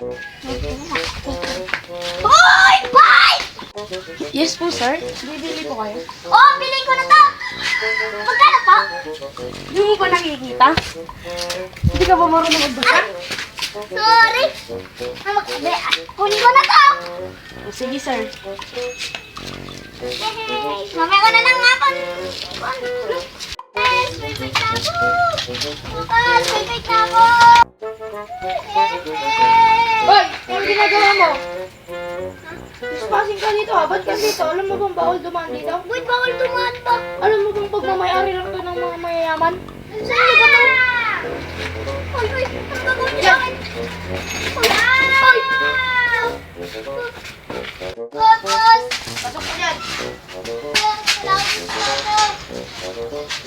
Hoy! Bye! Yes po, sir. Bibili po kayo. Oh, bilhin ko na to! Magkano po? Hindi mo ba nakikita? Hindi ka ba marunong magbasa? Sorry! Kunin ko na to! Sige, sir. Yay! Mamaya ko na lang nga po. Yes! Wait na ako! Bukas! Wait na ako! Hoy! Anong ginagawa mo? Passing ka dito ha? Ba't ka dito? Alam mo bang bawal dumaan dito? Ba't bawal dumaan pa? Alam mo bang pagmamayari lang to ng mga mayayaman? Saan ba to? Hoy! Hoy! Ano gagawin niyo sa akin? Hoy! Hoy! Bukas! Pasok ka dyan!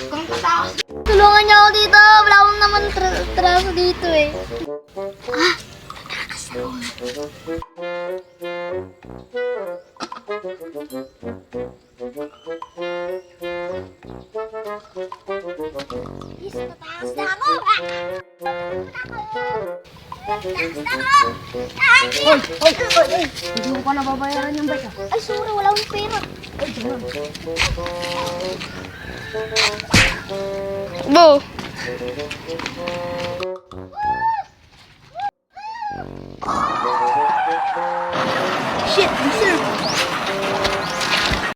Kung tatakas. Tulungan niyo ako dito. Wala akong naman traso dito eh. Ah! Tatakas ako. Yes, tatakas na ako. Tatakas na ako. Hoy! Hoy! Hoy! Hoy! Hindi mo pa nababayaran yung bike ha? Ay, sorry. Wala akong pera. Ay, diyan. Bo! Shit, sir.